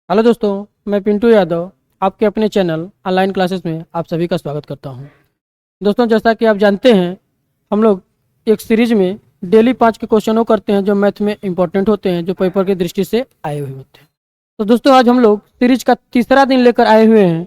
Hello दोस्तों, मैं पिंटू यादव आपके अपने चैनल ऑनलाइन क्लासेस में आप सभी का स्वागत करता हूं। दोस्तों, जैसा कि आप जानते हैं, हम लोग एक सीरीज में डेली 5 के क्वेश्चनों करते हैं जो मैथ में इंपॉर्टेंट होते हैं, जो पेपर की दृष्टि से आए हुए होते हैं। तो दोस्तों, आज हम लोग सीरीज का तीसरा दिन लेकर आए हुए हैं।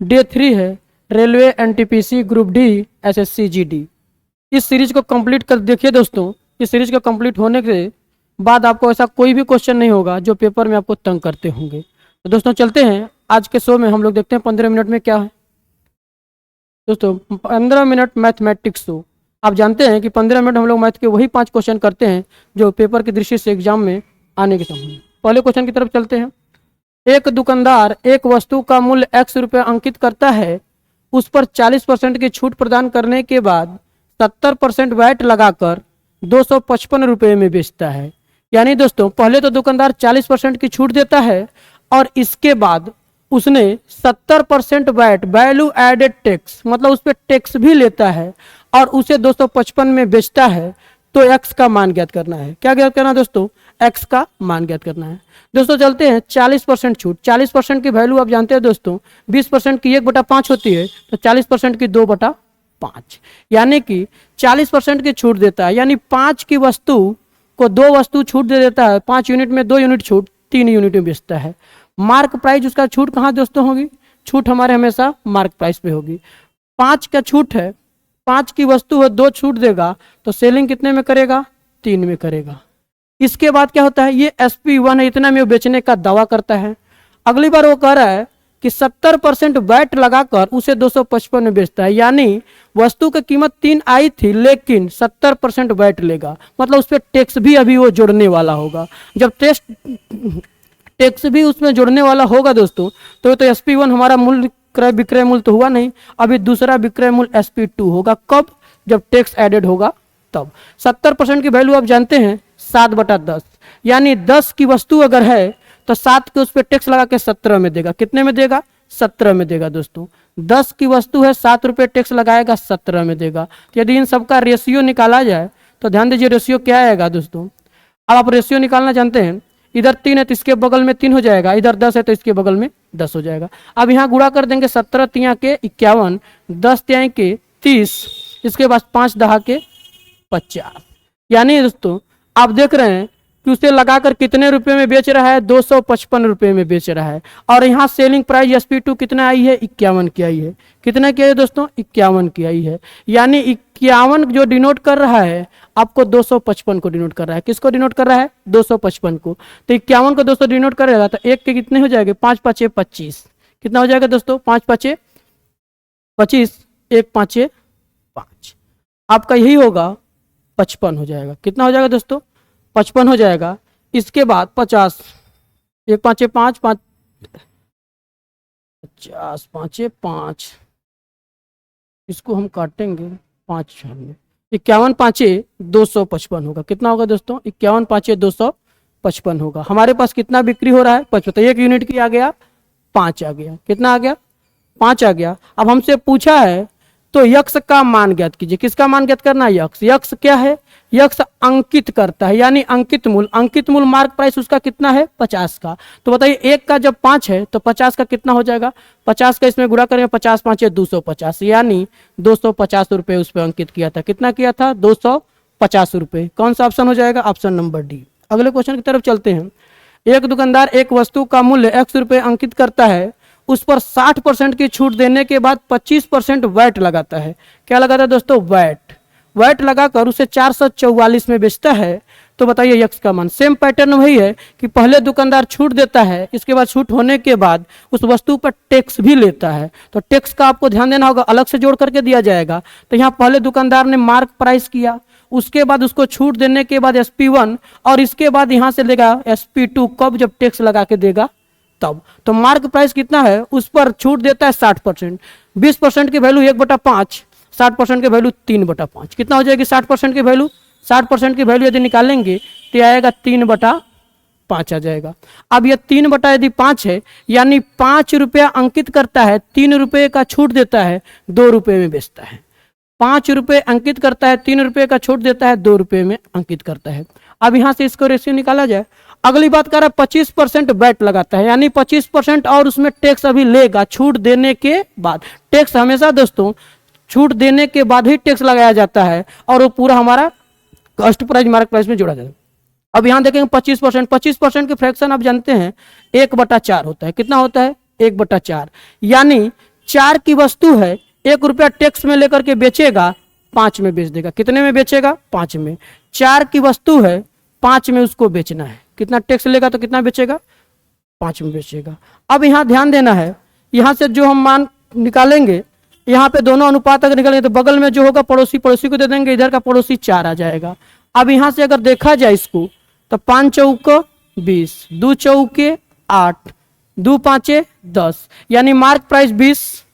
डे 3 है railway NTPC group D SSC GD। इस सीरीज को कंप्लीट कर देखिए दोस्तों। इस सीरीज को कंप्लीट होने के बाद आपको ऐसा कोई भी क्वेश्चन नहीं होगा जो पेपर में आपको तंग करते होंगे। तो दोस्तों, चलते हैं आज के शो में। हम लोग देखते हैं 15 मिनट में क्या है। दोस्तों, 15 मिनट मैथमेटिक्स शो। आप जानते हैं कि 15 मिनट हम लोग मैथ के वही 5 क्वेश्चन करते हैं जो पेपर की दृष्टि से एग्जाम में आने के समय। पहले क्वेश्चन की तरफ चलते हैं। एक दुकानदार एक वस्तु का मूल्य X रुपये अंकित करता है। उस पर 40% की छूट प्रदान करने के बाद 70% वैट लगाकर 255 रुपये में बेचता है। यानी दोस्तों, पहले तो दुकानदार 40% की छूट देता है और इसके बाद उसने 70% वैट वैल्यू एडेड टैक्स मतलब उस पर टैक्स भी लेता है और उसे 255 में बेचता है। तो एक्स का मान ज्ञात करना है। क्या ज्ञात करना है दोस्तों? एक्स का मान ज्ञात करना है। दोस्तों, चलते हैं 40% छूट। 40% की वैल्यू आप जानते हैं दोस्तों, 20% की 1/5 होती है, तो 40% की 2/5, यानी कि 40% की छूट देता है। यानी 5 की वस्तु को 2 वस्तु छूट दे देता है। 5 यूनिट में 2 यूनिट छूट, 3 यूनिट में बेचता है। मार्क प्राइस उसका छूट कहाँ दोस्तों होगी? छूट हमारे हमेशा मार्क प्राइस पे होगी। 5 का छूट है, 5 की वस्तु है, 2 छूट देगा, तो सेलिंग कितने में करेगा? 3 में करेगा। इसके बाद क्या होता है? ये SP1 है, इतना में वो बेचने का दावा करता है। अगली बार वो कह रहा है कि 70% वैट लगाकर उसे 255 में बेचता है। यानी वस्तु की कीमत 3 आई थी, लेकिन 70% वैट लेगा, मतलब उस पर टैक्स भी अभी वो जोड़ने वाला होगा। जब टैक्स भी उसमें जोड़ने वाला होगा दोस्तों, तो SP1 हमारा मूल्य क्रय विक्रय मूल्य तो हुआ नहीं। अभी दूसरा विक्रय मूल्य SP2 होगा। कब? जब टैक्स एडेड होगा तब। 70% की वैल्यू आप जानते हैं 7/10, यानी 10 की वस्तु अगर है तो 7 के उस पर टैक्स लगा के 17 में देगा। कितने में देगा? 17 में देगा दोस्तों। 10 की वस्तु है, 7 रुपये टैक्स लगाएगा, 17 में देगा। तो यदि इन सबका रेशियो निकाला जाए तो ध्यान दीजिए रेशियो क्या आएगा दोस्तों। अब आप रेशियो निकालना जानते हैं। इधर 3 है तो इसके बगल में 3 हो जाएगा, इधर 10 है तो इसके बगल में 10 हो जाएगा। अब यहाँ गुणा कर देंगे। 17 तिया के 51, 10 तिया के 30, इसके बाद 5 दहा के 50। यानी दोस्तों, आप देख रहे हैं कि उसे लगाकर कितने रुपए में बेच रहा है? 255 रुपये में बेच रहा है। और यहाँ सेलिंग प्राइस SP2 कितना आई है? 51 की आई है। कितना की आई है दोस्तों? 51 की आई है। यानी 51 जो डिनोट कर रहा है आपको 255 को डिनोट कर रहा है। किसको डिनोट कर रहा है? 255 को। तो 51 को 200 डिनोट करेगा तो एक के कितने हो जाएंगे? 5 5 25। कितना हो जाएगा दोस्तों? 5 5 25, 1 5 5। आपका यही होगा 55 हो जाएगा। कितना हो जाएगा दोस्तों? 55 हो जाएगा। इसके बाद 50, 1 5 5 5, 50 5 5, इसको हम काटेंगे 5 में। 51 5 255 होगा। कितना होगा दोस्तों? 51 5 255 होगा। हमारे पास कितना बिक्री हो रहा है? 55। तो 1 यूनिट की आ गया 5 आ गया। कितना आ गया? 5 आ गया। अब हमसे पूछा है तो यक्स का मान ज्ञात कीजिए। किसका मान ज्ञात करना है? यक्स। यक्स क्या है? यक्स अंकित करता है, यानी अंकित मूल। अंकित मूल मार्क प्राइस उसका कितना है? 50 का। तो बताइए, 1 का जब 5 है तो 50 का कितना हो जाएगा? 50 का इसमें गुणा करेंगे, 50 5 250, यानी 250 रुपये उस पर अंकित किया था। कितना किया था? 250 रुपये। कौन सा ऑप्शन हो जाएगा? Option number D. अगले क्वेश्चन की तरफ चलते हैं। एक दुकानदार एक वस्तु का मूल्य X रुपये अंकित करता है। उस पर 60% की छूट देने के बाद 25% वैट लगाता है। क्या लगाता है दोस्तों? वैट। वैट लगाकर उसे 444 में बेचता है। तो बताइए यक्स का मान। सेम पैटर्न वही है कि पहले दुकानदार छूट देता है, इसके बाद छूट होने के बाद उस वस्तु पर टैक्स भी लेता है। तो टैक्स का आपको ध्यान देना होगा, अलग से जोड़ करके दिया जाएगा। तो यहाँ पहले दुकानदार ने मार्क प्राइस किया, उसके बाद उसको छूट देने के बाद SP1, और इसके बाद यहाँ से लेगा SP2। कब? जब टैक्स लगा के देगा तब। तो मार्क प्राइस कितना है? उस पर छूट देता है 60%। 20% की वैल्यू 1/5, 60% की वैल्यू 3/5। कितना हो जाएगी 60% की वैल्यू? 60% की वैल्यू यदि निकालेंगे तो आएगा 3/5 आ जाएगा। अब ये 3/5 है, यानी 5 रुपया अंकित करता है, 3 रुपये का छूट देता है, 2 रुपये में बेचता है। 5 रुपये अंकित करता है, 3 रुपये का छूट देता है, 2 रुपये में अंकित करता है। अब यहाँ से इसको रेशियो निकाला जाए। अगली बात कर रहा है 25% वैट लगाता है, यानी 25% और उसमें टैक्स अभी लेगा छूट देने के बाद। टैक्स हमेशा दोस्तों छूट देने के बाद ही टैक्स लगाया जाता है और वो पूरा हमारा कॉस्ट प्राइस मार्क प्राइस में जोड़ा जाता है। अब यहाँ देखेंगे 25% के फ्रैक्शन आप जानते हैं 1/4 होता है। कितना होता है? 1/4, यानी 4 की वस्तु है, 1 रुपया टैक्स में लेकर के बेचेगा, 5 में बेच देगा। कितने में बेचेगा? 5 में। 4 की वस्तु है, 5 में उसको बेचना है। कितना टैक्स लेगा तो कितना बेचेगा? 5 में बेचेगा। अब यहाँ ध्यान देना है, यहाँ से जो हम मान निकालेंगे, यहाँ पे दोनों अनुपात अगर निकालेंगे तो बगल में जो होगा पड़ोसी को दे देंगे, इधर का पड़ोसी 4 आ जाएगा। अब यहाँ से अगर देखा जाए इसको तो 5 चौके 20, 2 चौके 8, 2 पाँचे 10, यानी मार्क प्राइस 20,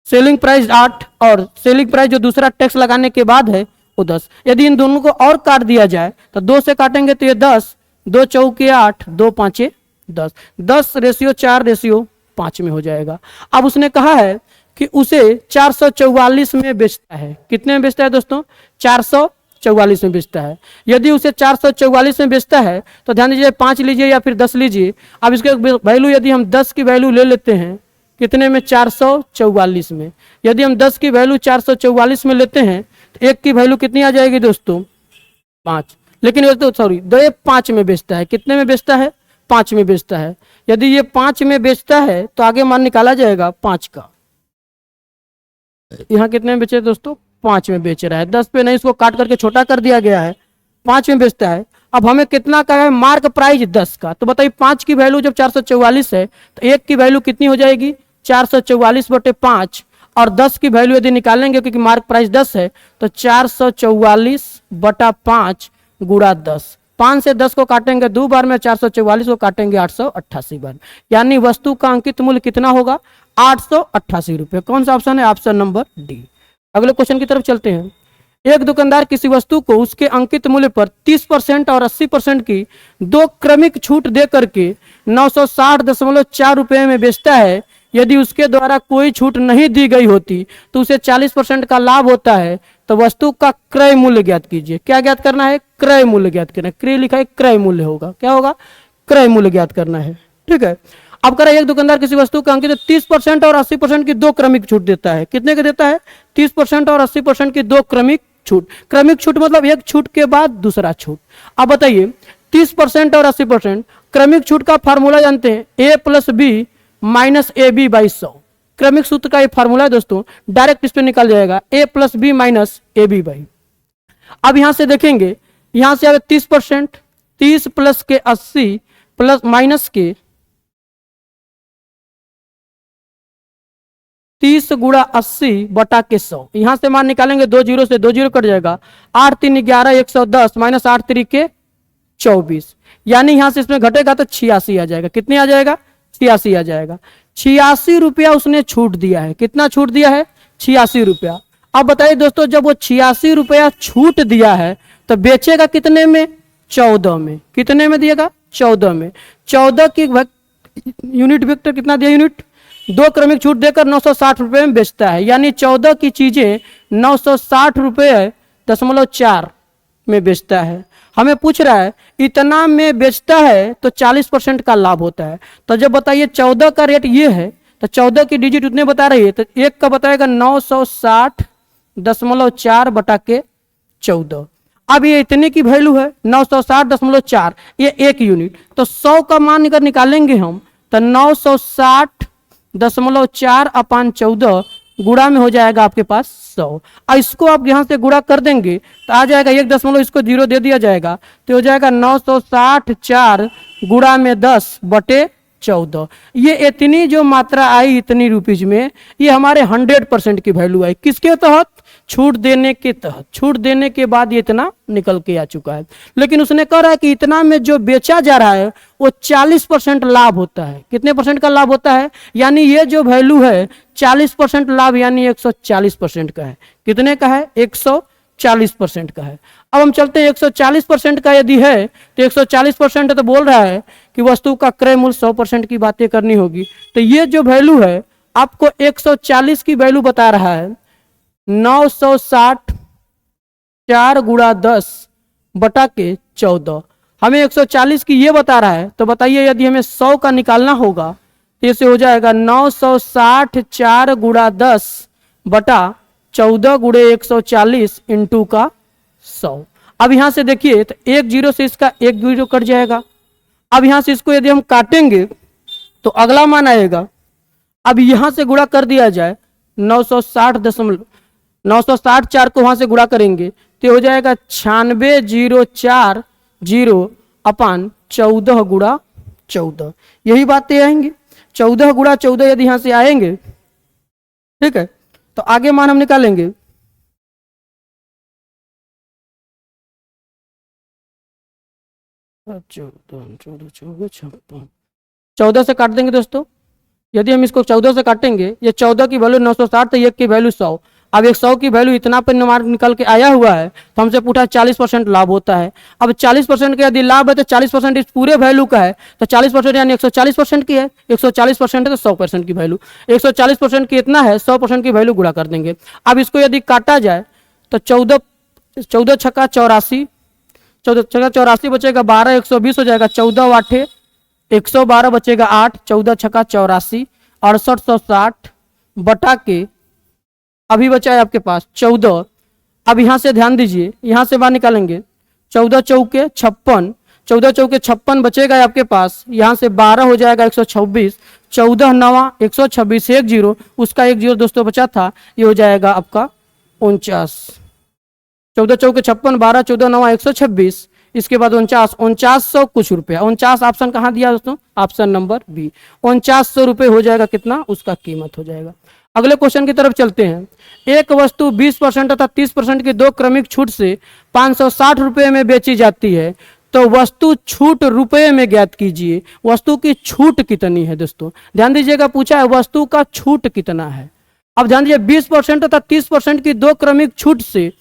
सेलिंग प्राइस 8 और सेलिंग प्राइस जो दूसरा टैक्स लगाने के बाद है वो 10। यदि इन दोनों को और काट दिया जाए तो 2 से काटेंगे तो ये 10, 2 चौके 8, 2 पाँचे 10, 10:4:5 में हो जाएगा। अब उसने कहा है कि उसे 444 में बेचता है। कितने में बेचता है दोस्तों? 444 में बेचता है। यदि उसे 444 में बेचता है तो ध्यान दीजिए 5 लीजिए या फिर 10 लीजिए। अब इसके वैल्यू यदि हम 10 की वैल्यू ले लेते हैं, कितने में? 444 में। यदि हम 10 की वैल्यू 444 में लेते हैं तो 1 की वैल्यू कितनी आ जाएगी दोस्तों? 5। लेकिन ये तो सॉरी, ये 5 में बेचता है। कितने में बेचता है? 5 में बेचता है। यदि ये 5 में बेचता है तो आगे मान निकाला जाएगा 5 का। यहाँ कितने में बेचे दोस्तों? 5 में बेच रहा है। 10 पे नहीं, इसको काट करके छोटा कर दिया गया है, 5 में बेचता है। अब हमें कितना का है? मार्क प्राइस 10 का। तो बताइए 5 की वैल्यू जब 444 है तो 1 की वैल्यू कितनी हो जाएगी? 444/5, और 10 की वैल्यू यदि निकालेंगे क्योंकि मार्क प्राइस 10 है तो 444/5 गुणा 10। 5 से 10 को काटेंगे 2 बार में, 444 को काटेंगे 888 बार, यानी वस्तु का अंकित मूल्य कितना होगा? 888 रुपये। कौन सा ऑप्शन है? Option number D. अगले क्वेश्चन की तरफ चलते हैं। एक दुकानदार किसी वस्तु को उसके अंकित मूल्य पर 30% और 80% की 2 क्रमिक छूट दे करके 960.4 रुपये में बेचता है। यदि उसके द्वारा कोई छूट नहीं दी गई होती तो उसे 40% का लाभ होता है। तो वस्तु का क्रय मूल्य ज्ञात कीजिए। क्या ज्ञात करना है? क्रय मूल्य ज्ञात करना है। क्रय लिखा है, क्रय मूल्य होगा। क्या होगा? क्रय मूल्य ज्ञात करना है। ठीक है। अब करें, एक दुकानदार किसी वस्तु का अंकित 30% और 80% की 2 क्रमिक छूट देता है। कितने का देता है? 30% और 80% की 2 क्रमिक छूट। क्रमिक छूट मतलब एक छूट के बाद दूसरा छूट। अब बताइए 30% और 80%। क्रमिक छूट का फार्मूला जानते हैं, A+B - AB/100। क्रमिक सूत्र का ये फार्मूला है दोस्तों, डायरेक्ट इस पे निकल जाएगा, A+B - AB/। अब यहां से देखेंगे, यहां से 30%, 30 प्लस के 80 प्लस माइनस के 30 गुणा 80/100। यहां से मान निकालेंगे, 2 जीरो से 2 जीरो कट जाएगा, 8 3 11 110 माइनस 8 3 के 24, यानी यहां से इसमें घटेगा तो 86 आ जाएगा। कितने आ जाएगा? 86 आ जाएगा। 86 रुपया उसने छूट दिया है। कितना छूट दिया है? 86 रुपया। अब बताइए दोस्तों, जब वो 86 रुपया छूट दिया है तो बेचेगा कितने में? 14 में। कितने में दिएगा? 14 में। 14 की यूनिट वेक्टर कितना दिया? यूनिट 2 क्रमिक छूट देकर 960 रुपये में बेचता है, यानी 14 की चीजें 960.4 में बेचता है। हमें पूछ रहा है इतना में बेचता है तो 40% का लाभ होता है। तो जब बताइए 14 का रेट ये है तो 14 की डिजिट उतने बता रही है तो 1 का बताएगा 960.4/14। अब ये इतने की वैल्यू है 960.4, ये 1 यूनिट। तो 100 का मान अगर निकालेंगे हम तो 960.4/14 गुणा में हो जाएगा आपके पास 100। और इसको आप यहां से गुणा कर देंगे तो आ जाएगा 1 इसको 0 दे दिया जाएगा तो हो जाएगा 960/4 गुणा में 10/14। ये इतनी जो मात्रा आई इतनी रुपीज में, ये हमारे 100% की वैल्यू आई। किसके तहत? छूट देने के तहत। छूट देने के बाद ये इतना निकल के आ चुका है। लेकिन उसने कह रहा है कि इतना में जो बेचा जा रहा है वो 40% लाभ होता है। कितने परसेंट का लाभ होता है? यानी ये जो वैल्यू है 40% लाभ, यानी 140% का है। कितने का है? 140% का है। अब हम चलते हैं 140% का यदि है तो 140% तो बोल रहा है कि वस्तु का क्रय मूल्य 100% की बातें करनी होगी। तो ये जो वैल्यू है आपको 140 की वैल्यू बता रहा है 960 4 गुणा 10/14 14। हमें 140 की ये बता रहा है, तो बताइए यदि हमें 100 का निकालना होगा तो इसे हो जाएगा 960 4 गुणा 10 बटा 14 गुणे 140 इंटू का 100। अब यहां से देखिए तो एक जीरो से इसका एक जीरो कट जाएगा। अब यहां से इसको यदि हम काटेंगे तो अगला मान आएगा। अब यहां से गुणा कर दिया जाए 960 4 को वहां से गुणा करेंगे तो हो जाएगा 96,040 अपान 14 गुणा 14। यही बातें आएंगी। 14 गुणा 14 यदि यहां से आएंगे, ठीक है, तो आगे मान हम निकालेंगे। चौदह से काट देंगे दोस्तों। यदि हम इसको 14 से काटेंगे, ये 14 की वैल्यू 960 तो एक की वैल्यू 100। अब एक 100 की वैल्यू इतना पर मार्क निकल के आया हुआ है तो हमसे पूछा 40% लाभ होता है। अब 40% का यदि लाभ है तो 40% इस पूरे वैल्यू का है, तो 40% यानी 140% की है। 140% है तो 100% की वैल्यू। 140% की इतना है, 100% की वैल्यू गुणा कर देंगे। अब इसको यदि काटा जाए तो 14 छक्का 84, 14 छक्का 84 बचेगा 12, 120 हो जाएगा। 14 आठे 112 बचेगा 8, 14 छक्का 84, 6860 बटा के अभी बचा है आपके पास 14। अब यहां से ध्यान दीजिए, यहां से बाहर निकालेंगे 14 चौके 56, 14 चौके 56 बचेगा आपके पास। यहां से 12 हो जाएगा 126, 14 9 126 एक जीरो, उसका एक जीरो दोस्तों बचा था, ये हो जाएगा आपका 49। 14 चौके 56, 12 14 9 126, इसके बाद 49 कुछ रुपया। 49 ऑप्शन कहाँ दिया दोस्तों? Option number B. 4900 रुपये हो जाएगा कितना, उसका कीमत हो जाएगा। अगले क्वेश्चन की तरफ चलते हैं। एक वस्तु 20% तथा 30% की दो क्रमिक छूट से 560 रुपये में बेची जाती है, तो वस्तु छूट रुपये में ज्ञात कीजिए। वस्तु की छूट कितनी है दोस्तों? ध्यान दीजिएगा, पूछा है वस्तु का छूट कितना है। अब ध्यान दीजिए 20% तथा 30% की दो क्रमिक छूट से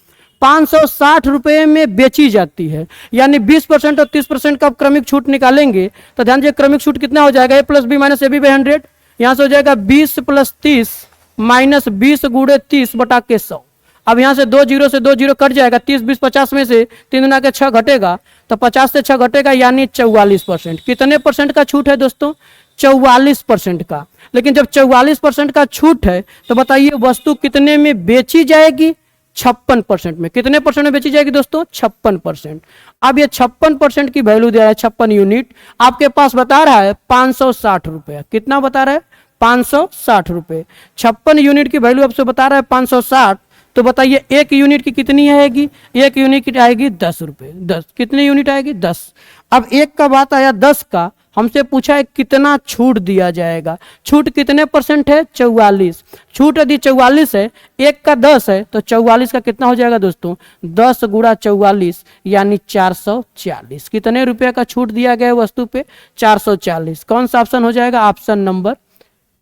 560 रुपये में बेची जाती है, यानी 20% और 30% का क्रमिक छूट निकालेंगे तो ध्यान दीजिए क्रमिक छूट कितना हो जाएगा, A plus B minus A B by 100। यहां से हो जाएगा 20 प्लस 30 माइनस 20 गुणे 30 बटा के 100। अब यहां से 2 जीरो से 2 जीरो कट जाएगा। 30 20 50 में से 3 गुना के 6 घटेगा, तो 50 से 6 घटेगा यानी 44%। कितने परसेंट का छूट है दोस्तों? 44% का। लेकिन जब 44% का छूट है तो बताइए वस्तु कितने में बेची जाएगी? 56% में। कितने परसेंट में बेची जाएगी दोस्तों? 56%। अब ये 56% की वैल्यू दे रहा है 56 यूनिट, आपके पास बता रहा है 560 रुपये। कितना बता रहा है? 560 रुपये। 56 यूनिट की वैल्यू आपसे बता रहा है 560, तो बताइए एक यूनिट की कितनी आएगी? एक यूनिट की आएगी 10 रुपये। 10 कितनी यूनिट आएगी? 10। अब एक का बात आया 10 का, हमसे पूछा है कितना छूट दिया जाएगा। छूट कितने परसेंट है? 44। छूट यदि 44 है, एक का 10 है, तो 44 का कितना हो जाएगा दोस्तों? 10 गुणा 44 यानी 440। कितने रुपए का छूट दिया गया वस्तु पे? 440। कौन सा ऑप्शन हो जाएगा? ऑप्शन नंबर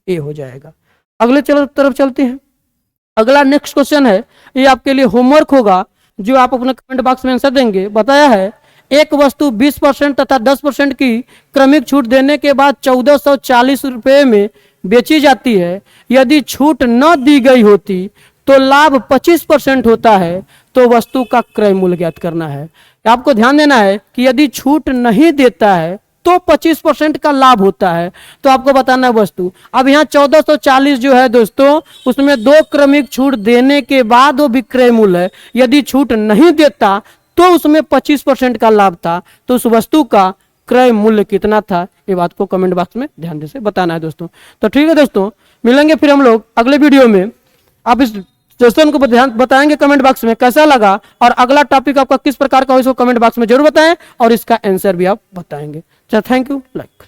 ए हो जाएगा। अगले तरफ चलते हैं। अगला नेक्स्ट क्वेश्चन है, ये आपके लिए होमवर्क होगा जो आप अपने कमेंट बॉक्स में आंसर देंगे। बताया है एक वस्तु 20% तथा 10% की क्रमिक छूट देने के बाद 1440 रुपये में बेची जाती है। यदि छूट न दी गई होती तो लाभ 25% होता है, तो वस्तु का क्रय मूल्य ज्ञात करना है। आपको ध्यान देना है कि यदि छूट नहीं देता है तो 25% का लाभ होता है, तो आपको बताना है वस्तु। अब यहाँ 1440 जो है दोस्तों, उसमें दो क्रमिक छूट देने के बाद वो विक्रय मूल्य है। यदि छूट नहीं देता तो उसमें 25% का लाभ था, तो उस वस्तु का क्रय मूल्य कितना था, ये बात को कमेंट बॉक्स में ध्यान से बताना है दोस्तों। तो ठीक है दोस्तों, मिलेंगे फिर हम लोग अगले वीडियो में। आप इस क्वेश्चन को बताएंगे कमेंट बॉक्स में कैसा लगा, और अगला टॉपिक आपका किस प्रकार का हो इसको कमेंट बॉक्स में जरूर बताएं, और इसका आंसर भी आप बताएंगे। चलो थैंक यू। लाइक